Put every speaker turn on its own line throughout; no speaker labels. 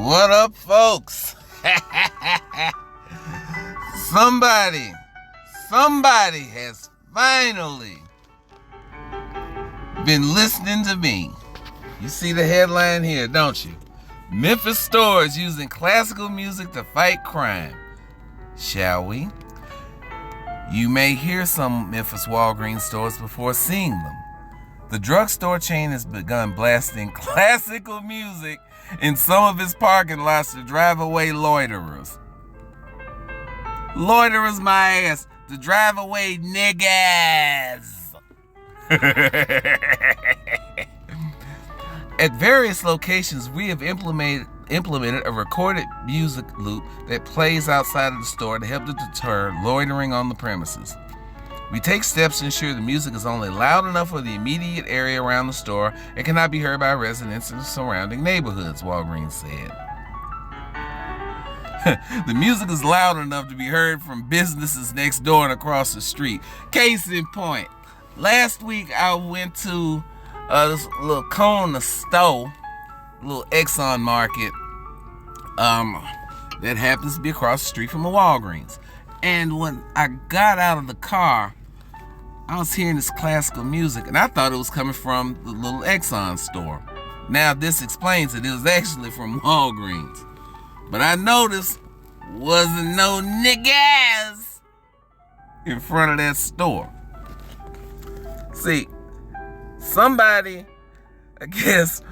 What up, folks? Somebody has finally been listening to me. You see the headline here, don't you? Memphis stores using classical music to fight crime. Shall we? You may hear some Memphis Walgreens stores before seeing them. The drugstore chain has begun blasting classical music in some of its parking lots to drive away loiterers. Loiterers, my ass, to drive away niggas. At various locations, we have implemented a recorded music loop that plays outside of the store to help to deter loitering on the premises. We take steps to ensure the music is only loud enough for the immediate area around the store and cannot be heard by residents in the surrounding neighborhoods, Walgreens said. The music is loud enough to be heard from businesses next door and across the street. Case in point, last week I went to this little corner store, little Exxon market, that happens to be across the street from a Walgreens. And when I got out of the car, I was hearing this classical music, and I thought it was coming from the little Exxon store. Now this explains it. It was actually from Walgreens. But I noticed wasn't no niggas in front of that store. See, somebody, I guess,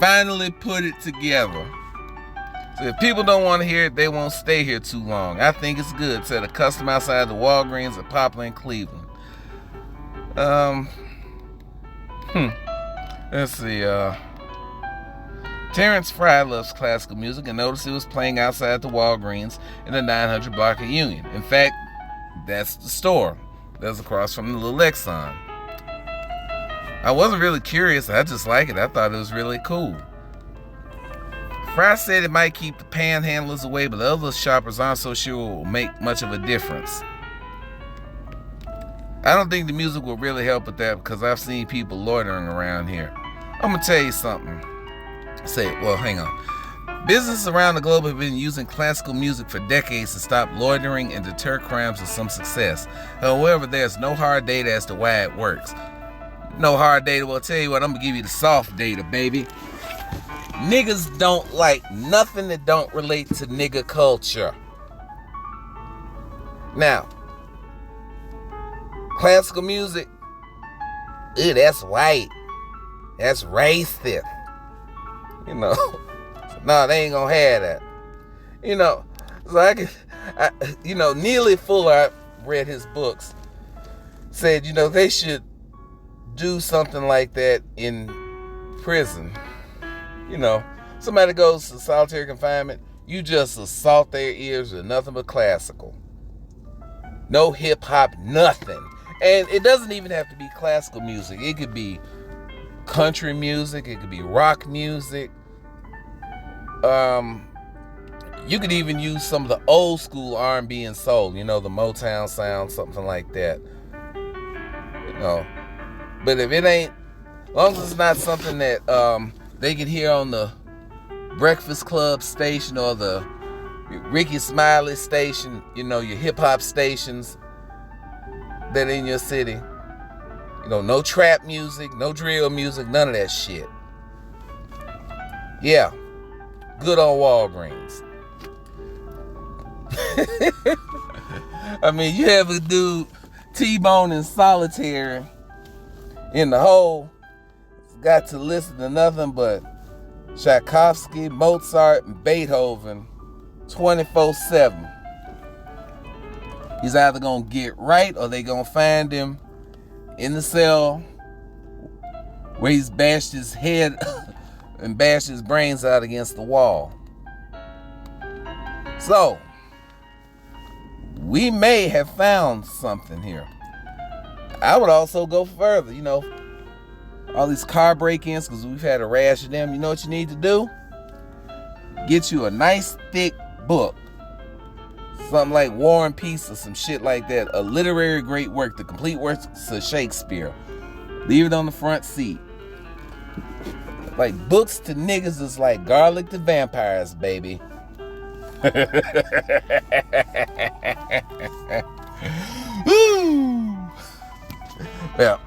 finally put it together. So if people don't want to hear it, they won't stay here too long. I think it's good. Said a customer outside the Walgreens at Poplar in Cleveland. Let's see. Terrence Fry loves classical music and noticed it was playing outside the Walgreens in the 900 block of Union. In fact, that's the store that's across from the little Exxon. I wasn't really curious. I just like it. I thought it was really cool. Fry said it might keep the panhandlers away, but the other shoppers aren't so sure it will make much of a difference. I don't think the music will really help with that because I've seen people loitering around here. I'm going to tell you something. Hang on. Businesses around the globe have been using classical music for decades to stop loitering and deter crimes with some success. However, there's no hard data as to why it works. No hard data. Well, I'll tell you what, I'm going to give you the soft data, baby. Niggas don't like nothing that don't relate to nigga culture. Now, classical music, ew, that's white. That's racist. No, they ain't gonna have that. So Neely Fuller, I read his books, said, they should do something like that in prison. Somebody goes to solitary confinement, you just assault their ears with nothing but classical. No hip hop, nothing. And it doesn't even have to be classical music. It could be country music, it could be rock music. You could even use some of the old school R&B and soul, the Motown sound, something like that. But if it ain't, as long as it's not something that they can hear on the Breakfast Club station or the Ricky Smiley station, your hip-hop stations that in your city. No trap music, no drill music, none of that shit. Yeah, good on Walgreens. I mean, you have a dude T-bone in solitary in the hole, got to listen to nothing but Tchaikovsky, Mozart, and Beethoven 24/7. He's either gonna get right or they gonna find him in the cell where he's bashed his head and bashed his brains out against the wall. So, we may have found something here. I would also go further, all these car break-ins, because we've had a rash of them. You know what you need to do? Get you a nice thick book. Something like War and Peace or some shit like that. A literary great work, the complete works of Shakespeare. Leave it on the front seat. Like books to niggas is like garlic to vampires, baby. Well,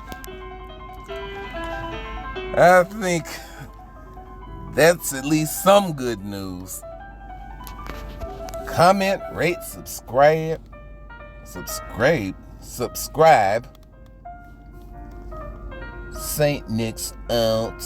I think that's at least some good news. Comment, rate, subscribe. Saint Nick's out.